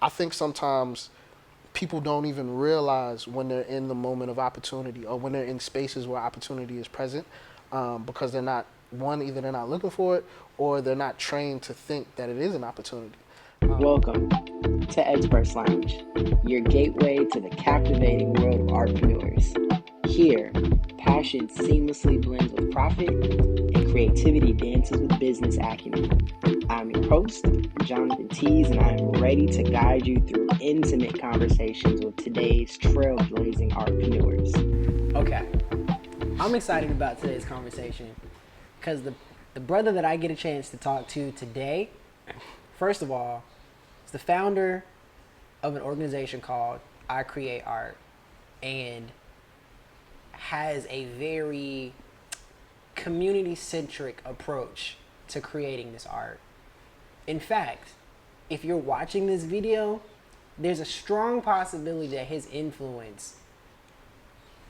I think sometimes people don't even realize when they're in the moment of opportunity or when they're in spaces where opportunity is present, because they're not, one, either they're not looking for it or they're not trained to think that it is an opportunity. Welcome to Experts Lounge, your gateway to the captivating world of entrepreneurs. Here, passion seamlessly blends with profit and creativity dances with business acumen. I'm your host, Jonathan Tease, and I am ready to guide you through intimate conversations with today's trailblazing entrepreneurs. Okay, I'm excited about today's conversation because the brother that I get a chance to talk to today, first of all, is the founder of an organization called I Create Art and has a very community-centric approach to creating this art. In fact, if you're watching this video, there's a strong possibility that his influenced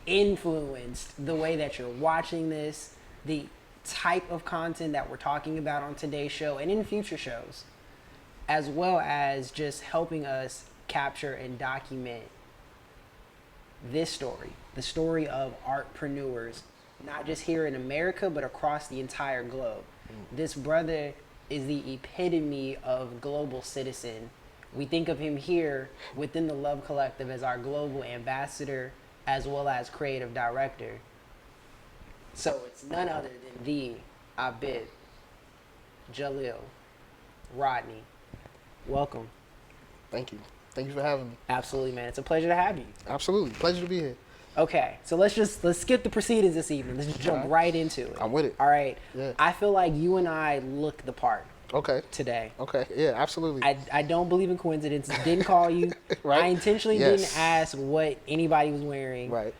the way that you're watching this, the type of content that we're talking about on today's show and in future shows, as well as just helping us capture and document this story, the story of artpreneurs, not just here in America, but across the entire globe. This brother is the epitome of global citizen. We think of him here within the Love Collective as our global ambassador, as well as creative director. So it's none other than the Abib Rodney. Welcome. Thank you. Thank you for having me. Absolutely, man. It's a pleasure to have you. Absolutely. Pleasure to be here. Okay, so let's skip the proceedings this evening. Let's just jump right into it. I'm with it. All right. Yeah. I feel like you and I look the part. Okay. Today. Okay. Yeah, absolutely. I don't believe in coincidences. Didn't call you. Right. I intentionally didn't ask what anybody was wearing. Right.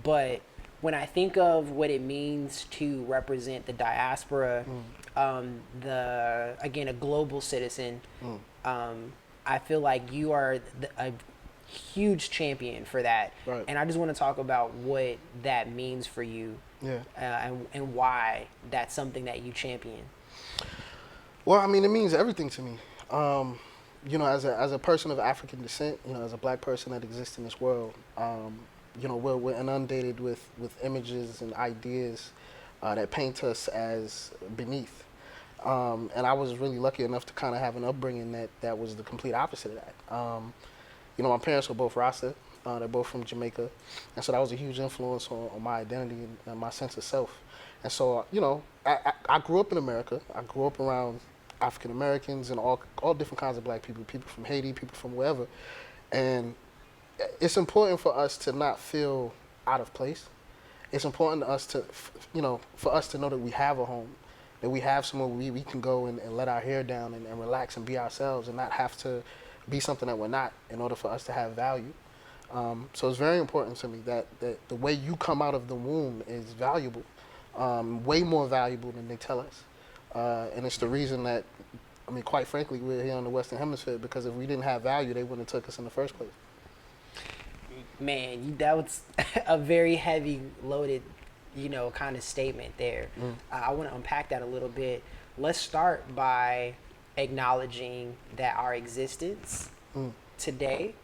But when I think of what it means to represent the diaspora, a global citizen, I feel like you are a huge champion for that. Right. And I just want to talk about what that means for you. Yeah. And why that's something that you champion. Well, I mean, it means everything to me. As a person of African descent, as a black person that exists in this world, we're inundated with images and ideas that paint us as beneath. And I was really lucky enough to kind of have an upbringing that was the complete opposite of that. My parents were both Rasta. They're both from Jamaica. And so that was a huge influence on my identity and my sense of self. And so, I grew up in America. I grew up around African Americans and all different kinds of black people from Haiti, people from wherever. And it's important for us to not feel out of place. It's important to us for us to know that we have a home, that we have somewhere we can go and let our hair down and relax and be ourselves and not have to be something that we're not in order for us to have value. So it's very important to me that the way you come out of the womb is valuable, way more valuable than they tell us. And it's the reason that, quite frankly, we're here in the Western Hemisphere, because if we didn't have value, they wouldn't have took us in the first place. Man, that was a very heavy loaded, kind of statement there. I want to unpack that a little bit. Let's start by acknowledging that our existence today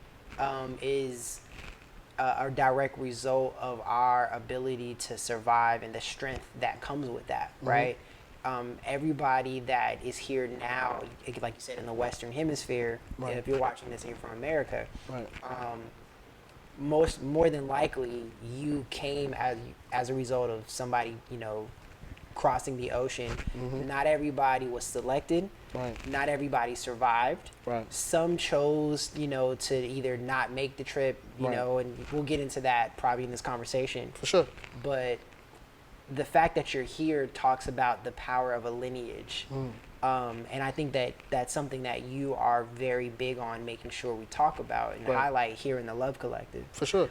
is a direct result of our ability to survive and the strength that comes with that, right? Everybody that is here now, like you said, in the Western Hemisphere, right. If you're watching this here from America, right. More than likely you came as a result of somebody, crossing the ocean. Not everybody was selected. Right. Not everybody survived. Right. Some chose, to either not make the trip, and we'll get into that probably in this conversation. For sure. But the fact that you're here talks about the power of a lineage. And I think that that's something that you are very big on making sure we talk about and highlight here in the Love Collective. For sure.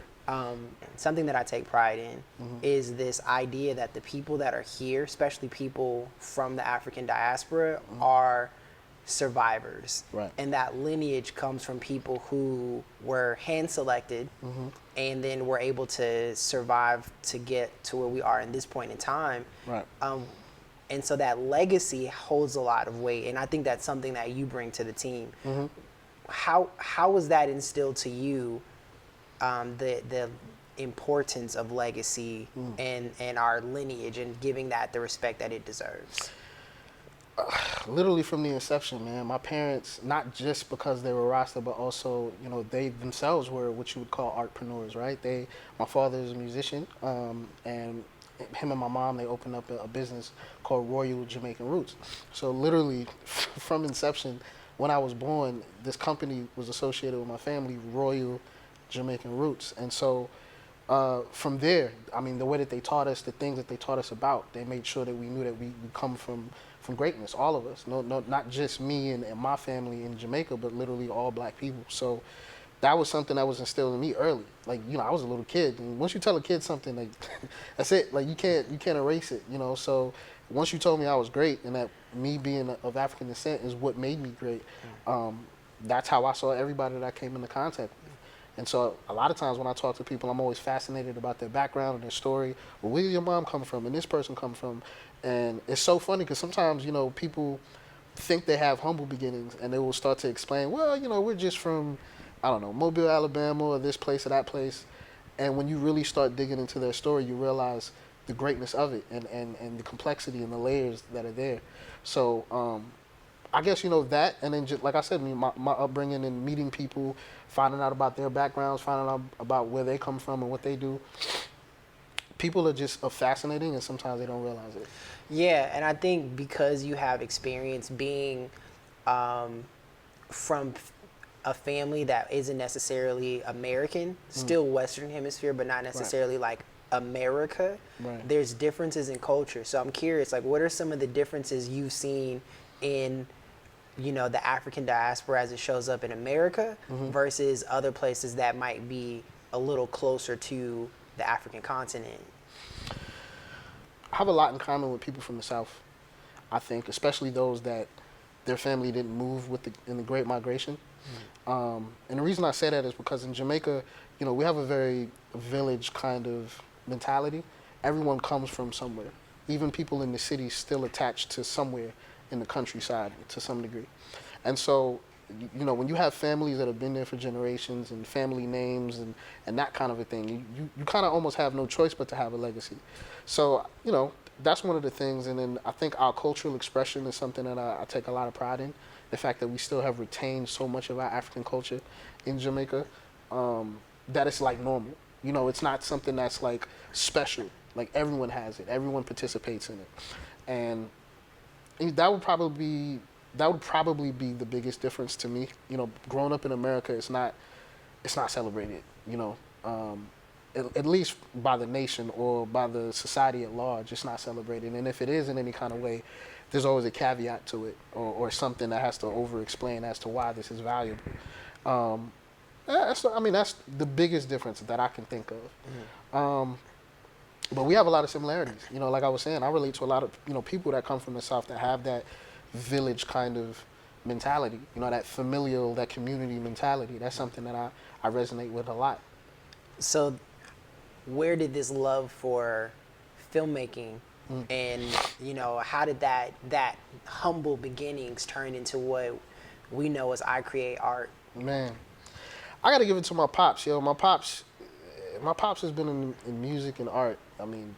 Something that I take pride in is this idea that the people that are here, especially people from the African diaspora, are survivors. Right. And that lineage comes from people who were hand selected and then were able to survive to get to where we are in this point in time. Right. And so that legacy holds a lot of weight. And I think that's something that you bring to the team. how was that instilled to you, the importance of legacy and our lineage and giving that the respect that it deserves? Literally from the inception, man. My parents, not just because they were Rasta, but also, you know, they themselves were what you would call artpreneurs, right? My father is a musician, and him and my mom, they opened up a business called Royal Jamaican Roots. So literally, from inception, when I was born, this company was associated with my family, Royal Jamaican Roots, and so. From there, I mean, the way that they taught us, the things that they taught us about, they made sure that we knew that we come from greatness, all of us. No, not just me and my family in Jamaica, but literally all black people. So that was something that was instilled in me early. Like, you know, I was a little kid, and once you tell a kid something, like, that's it. Like, you can't erase it, you know. So once you told me I was great and that me being of African descent is what made me great, that's how I saw everybody that I came into contact with. And so a lot of times when I talk to people, I'm always fascinated about their background and their story. Well, where did your mom come from and this person come from? And it's so funny because sometimes, you know, people think they have humble beginnings and they will start to explain, well, you know, we're just from, I don't know, Mobile, Alabama, or this place or that place. And when you really start digging into their story, you realize the greatness of it and the complexity and the layers that are there. So I guess, you know, that, and then just, like I said, my upbringing and meeting people, finding out about their backgrounds, finding out about where they come from and what they do. People are just fascinating, and sometimes they don't realize it. Yeah, and I think because you have experience being from a family that isn't necessarily American, still Western Hemisphere, but not necessarily like America, there's differences in culture. So I'm curious, like, what are some of the differences you've seen in, you know, the African diaspora as it shows up in America versus other places that might be a little closer to the African continent? I have a lot in common with people from the South, I think, especially those that their family didn't move in the Great Migration. And the reason I say that is because in Jamaica, you know, we have a very village kind of mentality. Everyone comes from somewhere. Even people in the city still attached to somewhere in the countryside to some degree. And so, you know, when you have families that have been there for generations and family names and that kind of a thing, you kind of almost have no choice but to have a legacy. So, you know, that's one of the things. And then I think our cultural expression is something that I take a lot of pride in. The fact that we still have retained so much of our African culture in Jamaica, that it's like normal. You know, it's not something that's like special. Like, everyone has it. Everyone participates in it. And that would probably be the biggest difference to me. You know, growing up in America, it's not celebrated, you know, at least by the nation or by the society at large. It's not celebrated, and if it is in any kind of way, there's always a caveat to it or something that has to over-explain as to why this is valuable. That's the biggest difference that I can think of. But we have a lot of similarities. You know, like I was saying, I relate to a lot of, you know, people that come from the South that have that village kind of mentality, you know, that familial, that community mentality. That's something that I resonate with a lot. So where did this love for filmmaking and, you know, how did that humble beginnings turn into what we know as I Create Art? Man, I got to give it to my pops, yo. My pops has been in music and art, I mean,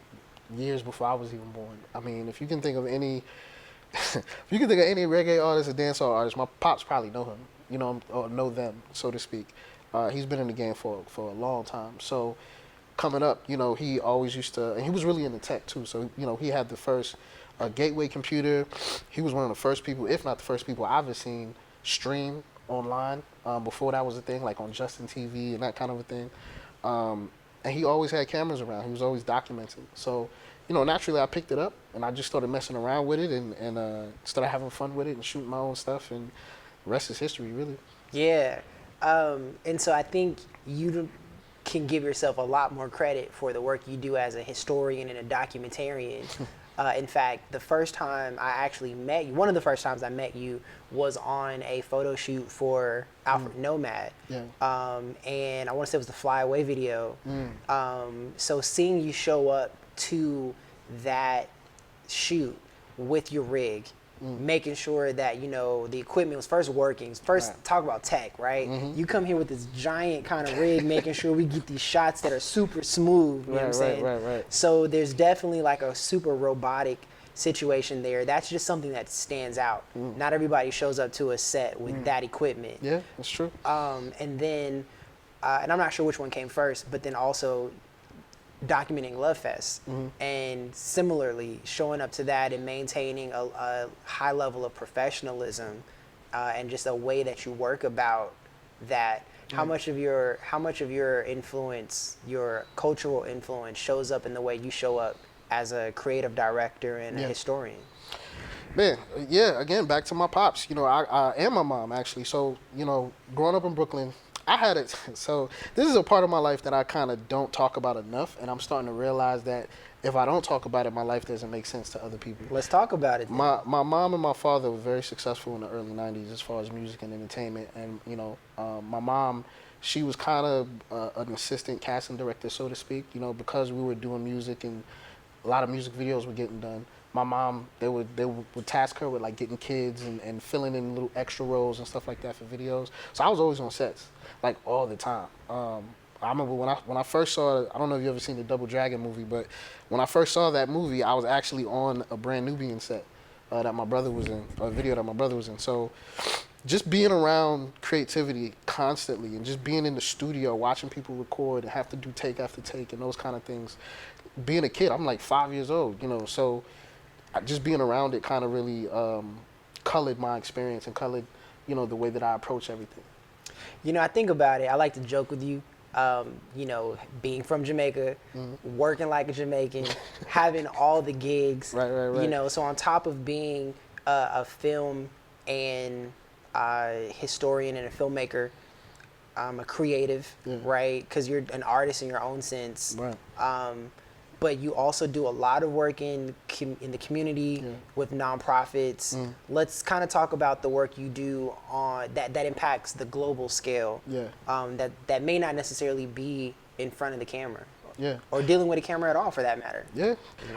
years before I was even born. I mean, if you can think of any reggae artist or dancehall artist, my pops probably know him, you know, or know them, so to speak. He's been in the game for a long time. So coming up, you know, he always used to, and he was really into tech too. So, you know, he had the first gateway computer. He was one of the first people, if not the first people I've ever seen stream online. Before that was a thing, like on Justin TV and that kind of a thing. And he always had cameras around. He was always documenting. So, you know, naturally I picked it up and I just started messing around with it and started having fun with it and shooting my own stuff, and the rest is history, really. Yeah. And so I think you can give yourself a lot more credit for the work you do as a historian and a documentarian. In fact, the first time I actually met you, one of the first times I met you was on a photo shoot for Alfred Nomad. Yeah. And I want to say it was the Fly Away video. So seeing you show up to that shoot with your rig making sure that, you know, the equipment was first working. First, Right. talk about tech, right? You come here with this giant kind of rig, making sure we get these shots that are super smooth. You know what I'm saying? Right. So there's definitely like a super robotic situation there. That's just something that stands out. Not everybody shows up to a set with that equipment. Yeah, that's true. And then, and I'm not sure which one came first, but then also documenting Love Fest, and similarly showing up to that and maintaining a high level of professionalism, and just a way that you work about that. How much of your influence, your cultural influence, shows up in the way you show up as a creative director and a historian? Man, yeah, again, back to my pops, you know, I and my mom, actually. So, you know, growing up in Brooklyn, I had it. So this is a part of my life that I kind of don't talk about enough, and I'm starting to realize that if I don't talk about it, my life doesn't make sense to other people. Let's talk about it then. My mom and my father were very successful in the early 90s as far as music and entertainment. And, you know, my mom, she was kind of an assistant casting director, so to speak, you know, because we were doing music and a lot of music videos were getting done. My mom, they would task her with like getting kids and filling in little extra roles and stuff like that for videos. So I was always on sets, like all the time. I remember when I first saw, I don't know if you ever seen the Double Dragon movie, but when I first saw that movie, I was actually on a Brand Nubian set that my brother was in, a video that my brother was in. So just being around creativity constantly and just being in the studio, watching people record and have to do take after take and those kind of things. Being a kid, I'm like 5 years old, you know, so just being around it kind of really colored my experience and colored, you know, the way that I approach everything. You know, I think about it. I like to joke with you. You know, being from Jamaica, working like a Jamaican, having all the gigs. Right. You know, so on top of being a film and historian and a filmmaker, a creative, right? Because you're an artist in your own sense. Right. But you also do a lot of work in the community with nonprofits. Let's kind of talk about the work you do on that impacts the global scale. That may not necessarily be in front of the camera. Or dealing with a camera at all, for that matter.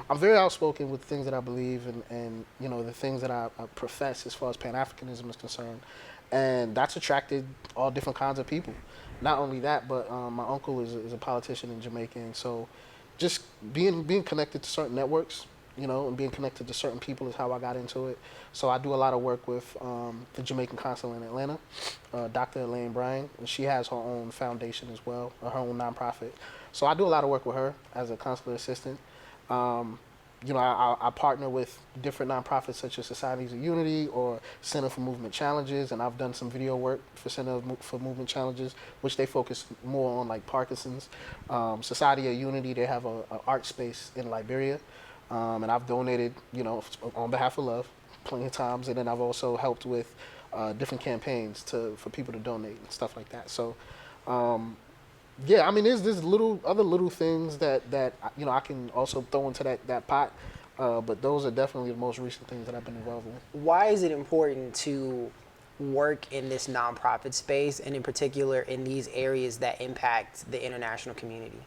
I'm very outspoken with things that I believe and you know, the things that I profess as far as Pan-Africanism is concerned, and that's attracted all different kinds of people. Not only that, but my uncle is a politician in Jamaica, and so just being connected to certain networks, you know, and being connected to certain people is how I got into it. So I do a lot of work with the Jamaican consul in Atlanta, Dr. Elaine Bryan, and she has her own foundation as well, her own nonprofit. So I do a lot of work with her as a consular assistant. You know, I partner with different nonprofits such as Societies of Unity or Center for Movement Challenges, and I've done some video work for Center for Movement Challenges, which they focus more on like Parkinson's. Society of Unity, they have a art space in Liberia, and I've donated, you know, on behalf of Love plenty of times, and then I've also helped with different campaigns for people to donate and stuff like that. So. Yeah, I mean, there's other little things that you know I can also throw into that pot, but those are definitely the most recent things that I've been involved with. Why is it important to work in this nonprofit space, and in particular in these areas that impact the international community?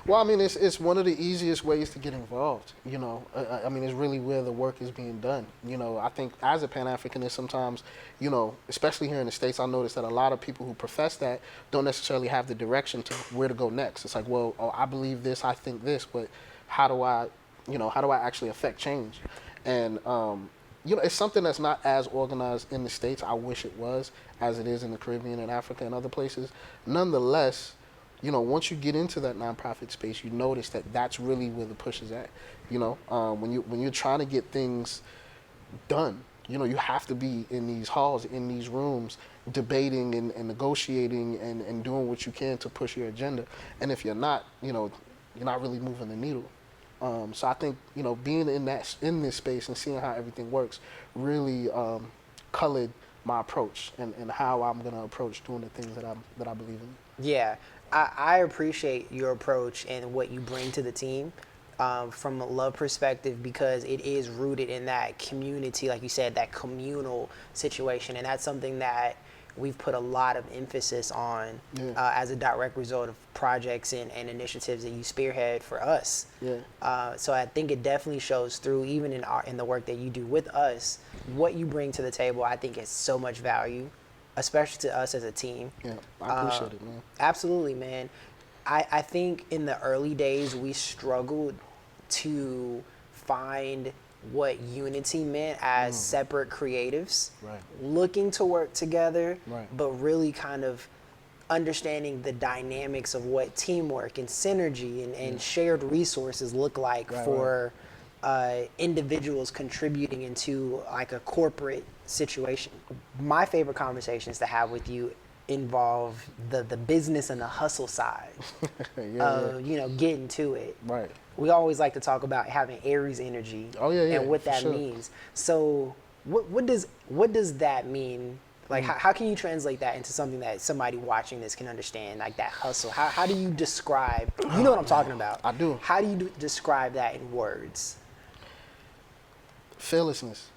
Well, I mean, it's one of the easiest ways to get involved. You know, I mean, it's really where the work is being done. You know, I think as a Pan-Africanist, sometimes, you know, especially here in the States, I notice that a lot of people who profess that don't necessarily have the direction to where to go next. It's like, well, oh, I believe this, I think this, but how do I actually affect change? And you know, it's something that's not as organized in the States. I wish it was, as it is in the Caribbean and Africa and other places. Nonetheless, you know, once you get into that nonprofit space, you notice that that's really where the push is at. You know, when you're trying to get things done, you know, you have to be in these halls, in these rooms, debating and negotiating and doing what you can to push your agenda. And if you're not, you know, you're not really moving the needle. So I think, you know, being in this space and seeing how everything works really colored my approach and how I'm gonna approach doing the things that I believe in. Yeah. I appreciate your approach and what you bring to the team from a Love perspective, because it is rooted in that community, like you said, that communal situation. And that's something that we've put a lot of emphasis on as a direct result of projects and initiatives that you spearhead for us. So I think it definitely shows through, even in the work that you do with us. What you bring to the table, I think, has so much value, especially to us as a team. I appreciate it, man. Absolutely, man. I think in the early days we struggled to find what unity meant as separate creatives looking to work together, but really kind of understanding the dynamics of what teamwork and synergy and shared resources look like for individuals contributing into like a corporate situation. My favorite conversations to have with you involve the business and the hustle side of you know, getting to it. We always like to talk about having Aries energy and what that means. So what does that mean? Like how can you translate that into something that somebody watching this can understand, like that hustle? How do you describe, you know what I'm talking about? I do. How do you describe that in words? Fearlessness.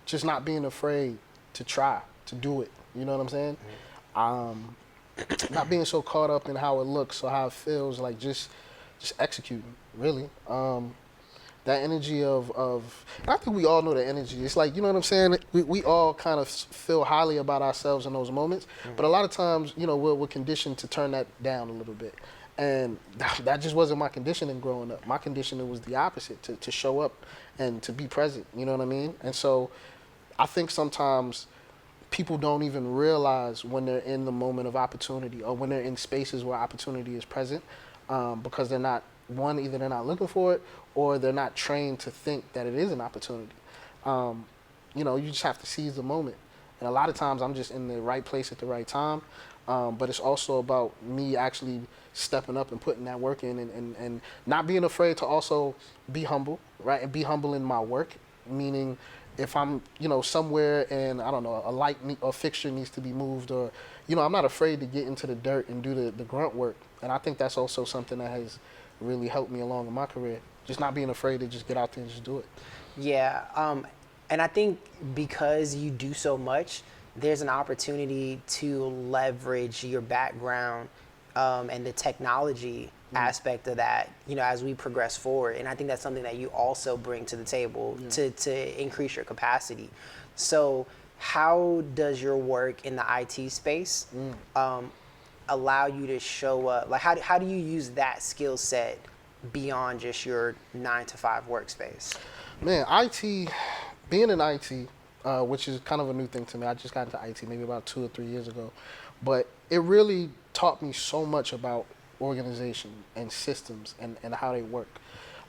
Just not being afraid to try, to do it. You know what I'm saying? Not being so caught up in how it looks or how it feels, like just executing, really. That energy of and I think we all know the energy. It's like, you know what I'm saying? We all kind of feel highly about ourselves in those moments, but a lot of times, you know, we're conditioned to turn that down a little bit. And that just wasn't my conditioning growing up. My conditioning was the opposite, to show up and to be present, you know what I mean? And so I think sometimes people don't even realize when they're in the moment of opportunity or when they're in spaces where opportunity is present, because they're not, either they're not looking for it or they're not trained to think that it is an opportunity. You know, you just have to seize the moment. And a lot of times I'm just in the right place at the right time, but it's also about me actually stepping up and putting that work in and not being afraid to also be humble, right? And be humble in my work, meaning if I'm, you know, somewhere and I don't know, a light or fixture needs to be moved, or, you know, I'm not afraid to get into the dirt and do the grunt work. And I think that's also something that has really helped me along in my career. Just not being afraid to just get out there and just do it. Yeah, and I think because you do so much, there's an opportunity to leverage your background and the technology aspect of that, you know, as we progress forward. And I think that's something that you also bring to the table to increase your capacity. So how does your work in the IT space allow you to show up? Like, how do you use that skill set beyond just your 9-to-5 workspace? Man, being in IT, which is kind of a new thing to me. I just got into IT maybe about 2 or 3 years ago, but it really taught me so much about organization and systems and how they work.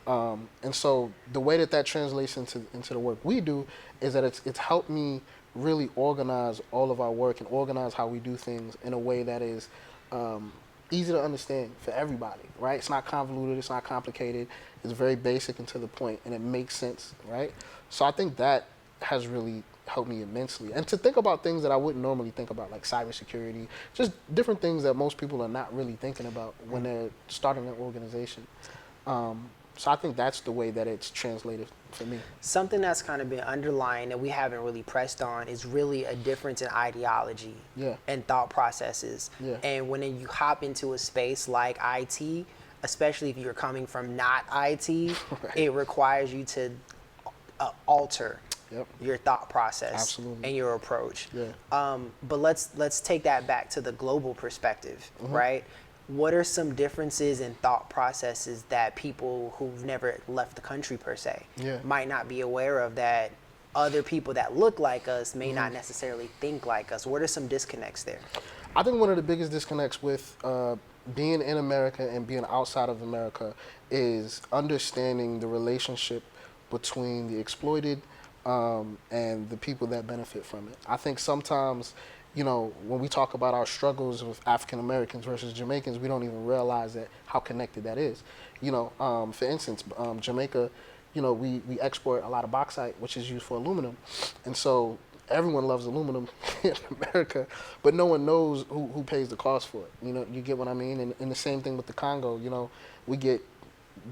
And so the way that translates into the work we do is that it's helped me really organize all of our work and organize how we do things in a way that is easy to understand for everybody, right? It's not convoluted, it's not complicated, it's very basic and to the point, and it makes sense, right? So I think that has really helped me immensely. And to think about things that I wouldn't normally think about, like cybersecurity, just different things that most people are not really thinking about when they're starting an organization. So I think that's the way that it's translated for me. Something that's kind of been underlying that we haven't really pressed on is really a difference in ideology and thought processes. And when you hop into a space like IT, especially if you're coming from not IT, it requires you to alter your thought process and your approach. But let's take that back to the global perspective, right? What are some differences in thought processes that people who've never left the country per se might not be aware of, that other people that look like us may not necessarily think like us? What are some disconnects there? I think one of the biggest disconnects with being in America and being outside of America is understanding the relationship between the exploited and the people that benefit from it. I think sometimes, you know, when we talk about our struggles with African Americans versus Jamaicans, we don't even realize how connected that is. You know, for instance, Jamaica, you know, we export a lot of bauxite, which is used for aluminum. And so everyone loves aluminum in America, but no one knows who pays the cost for it. You know, you get what I mean? And the same thing with the Congo. You know, we get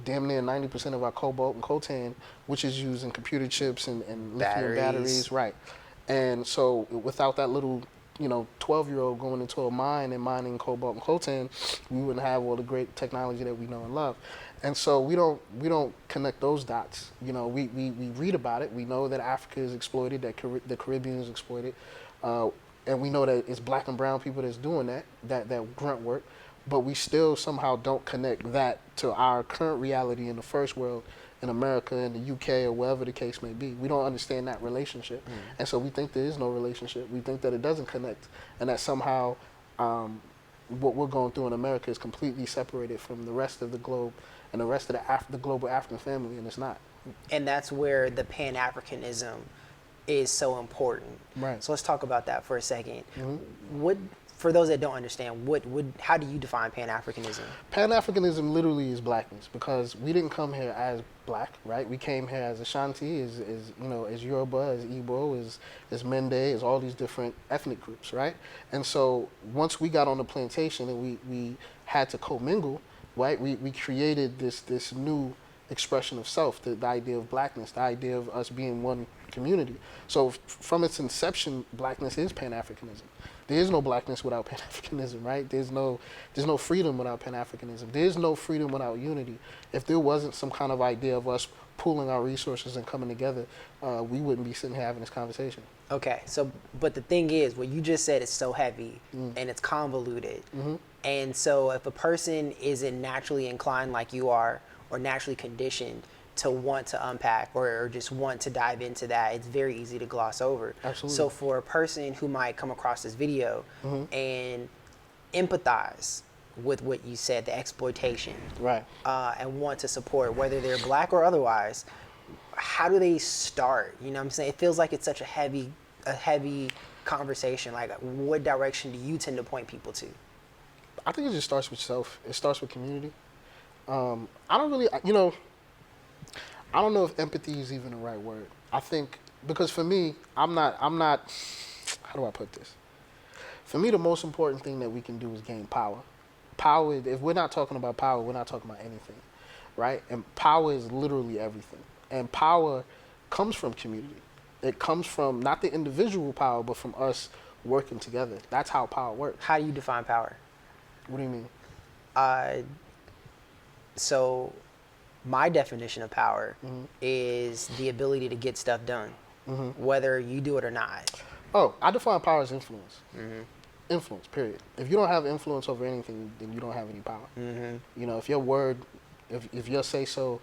damn near 90% of our cobalt and coltan, which is used in computer chips and lithium batteries, right? And so without that little 12-year-old going into a mine and mining cobalt and coltan, we wouldn't have all the great technology that we know and love. And so we don't connect those dots. We read about it. We know that Africa is exploited, that the Caribbean is exploited, and we know that it's black and brown people that's doing that grunt work. But we still somehow don't connect that to our current reality in the first world, in America, in the UK, or wherever the case may be. We don't understand that relationship. And so we think there is no relationship. We think that it doesn't connect, and that somehow what we're going through in America is completely separated from the rest of the globe and the rest of the global African family, and it's not. And that's where the Pan-Africanism is so important. Right. So let's talk about that for a second. Mm-hmm. For those that don't understand, how do you define Pan-Africanism? Pan-Africanism literally is blackness, because we didn't come here as black, right? We came here as Ashanti, as Yoruba, as Igbo, as Mende, as all these different ethnic groups, right? And so once we got on the plantation and we had to commingle, right? We created this new expression of self, the idea of blackness, the idea of us being one community. So from its inception, blackness is Pan-Africanism. There is no blackness without Pan-Africanism, right? There's no freedom without Pan-Africanism. There's no freedom without unity. If there wasn't some kind of idea of us pooling our resources and coming together, we wouldn't be sitting here having this conversation. Okay, so, but the thing is, what you just said is so heavy and it's convoluted. Mm-hmm. And so if a person isn't naturally inclined like you are, or naturally conditioned to want to unpack or just want to dive into that, it's very easy to gloss over. Absolutely. So for a person who might come across this video and empathize with what you said, the exploitation, right, and want to support, whether they're black or otherwise, how do they start? You know what I'm saying? It feels like it's such a heavy conversation. Like, what direction do you tend to point people to? I think it just starts with self. It starts with community. I don't know if empathy is even the right word. I think, because for me, I'm not, how do I put this? For me, the most important thing that we can do is gain power. Power, if we're not talking about power, we're not talking about anything, right? And power is literally everything. And power comes from community. It comes from not the individual power, but from us working together. That's how power works. How do you define power? What do you mean? So my definition of power is the ability to get stuff done, whether you do it or not. Oh, I define power as influence. Influence, period. If you don't have influence over anything, then you don't have any power. If your word, if your say-so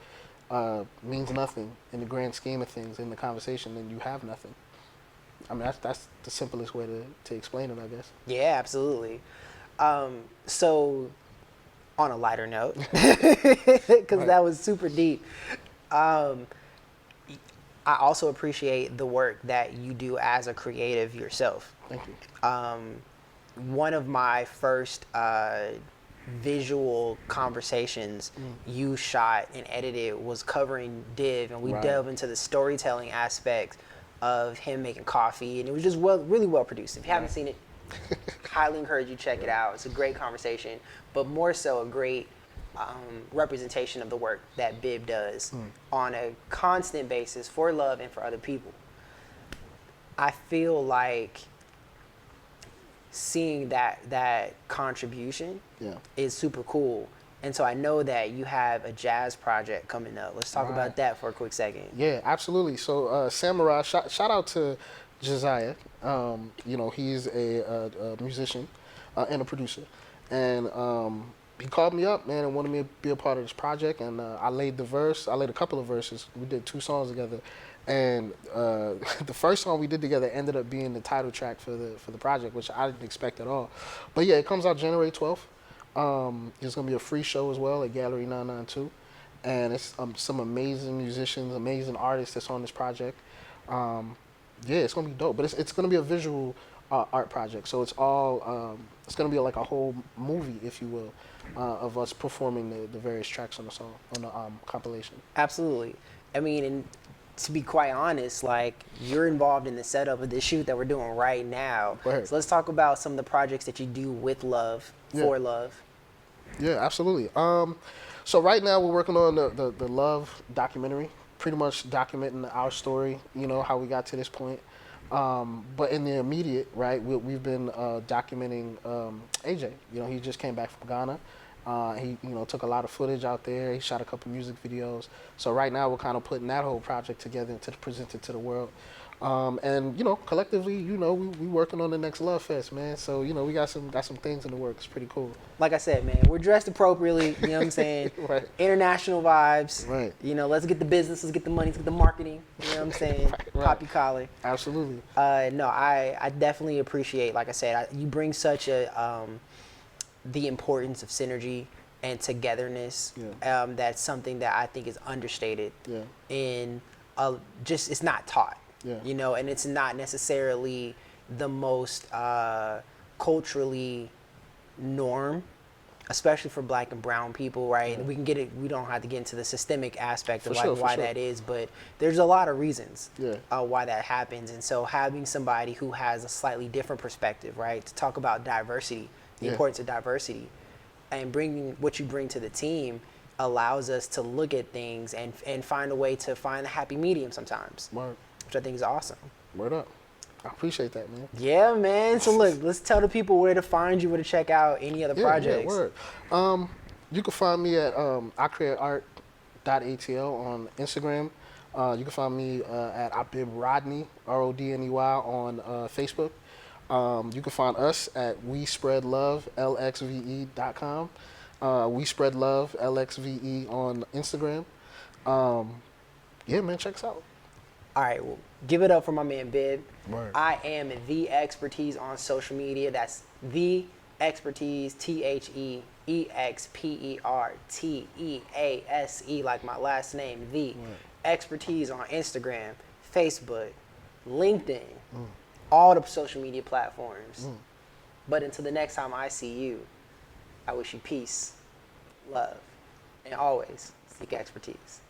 means nothing in the grand scheme of things in the conversation, then you have nothing. I mean, that's the simplest way to explain it, I guess. Yeah, absolutely. So, on a lighter note, because that was super deep, I also appreciate the work that you do as a creative yourself. Thank you. One of my first visual conversations you shot and edited was covering Div, and we delved into the storytelling aspects of him making coffee, and it was just really well produced. If you haven't seen it, highly encourage you to check it out. It's a great conversation, but more so a great representation of the work that Bib does on a constant basis for love and for other people. I feel like seeing that contribution is super cool. And so I know that you have a jazz project coming up. Let's talk about that for a quick second. Yeah, absolutely. So Samurai, shout out to Josiah. He's a musician and a producer. And he called me up, man, and wanted me to be a part of this project. And I laid a couple of verses. We did 2 songs together. And the first song we did together ended up being the title track for the project, which I didn't expect at all. But yeah, it comes out January 12th. There's going to be a free show as well at Gallery 992. And it's some amazing musicians, amazing artists that's on this project. It's going to be dope. But it's going to be a visual art project. So it's all, it's going to be like a whole movie, if you will, of us performing the various tracks on the song, on the compilation. Absolutely. I mean, and to be quite honest, like, you're involved in the setup of this shoot that we're doing right now. Right. So let's talk about some of the projects that you do with love, for love. Yeah, absolutely. So right now we're working on the Love documentary, pretty much documenting our story, how we got to this point. But in the immediate, right, we've been documenting AJ. You know, he just came back from Ghana. He, you know, took a lot of footage out there. He shot a couple music videos. So right now we're kind of putting that whole project together to present it to the world. And you know, collectively, you know, we working on the next Love Fest, man. So you know, we got some things in the works. Pretty cool. Like I said, man, we're dressed appropriately. You know what I'm saying? Right. International vibes. Right. You know, let's get the business, let's get the money, let's get the marketing. You know what I'm saying? Right. Poppy collar. Absolutely. No, I definitely appreciate. Like I said, you bring such a the importance of synergy and togetherness. Yeah. That's something that I think is understated. Yeah. In just it's not taught. Yeah. You know, and it's not necessarily the most culturally norm, especially for Black and brown people, right? Yeah. We can get it. We don't have to get into the systemic aspect of For like sure, for why sure. that is, but there's a lot of reasons Yeah. why that happens. And so having somebody who has a slightly different perspective, right, to talk about diversity, the Yeah. importance of diversity, and bringing what you bring to the team allows us to look at things and find a way to find a happy medium sometimes, Word. which I think is awesome. Word up. I appreciate that, man. Yeah, man. So look, let's tell the people where to find you, where to check out any other projects. Yeah, word. You can find me at iCreateArt.atl on Instagram. You can find me at Abib Rodney, Rodney, on Facebook. You can find us at WeSpreadLoveLXVE.com. WeSpreadLoveLXVE on Instagram. Yeah, man, check us out. All right, well, give it up for my man Bib. Word. I am the expertise on social media. That's the expertise, TheExpertease, like my last name, the expertise on Instagram, Facebook, LinkedIn, all the social media platforms. But until the next time I see you, I wish you peace, love, and always seek expertise.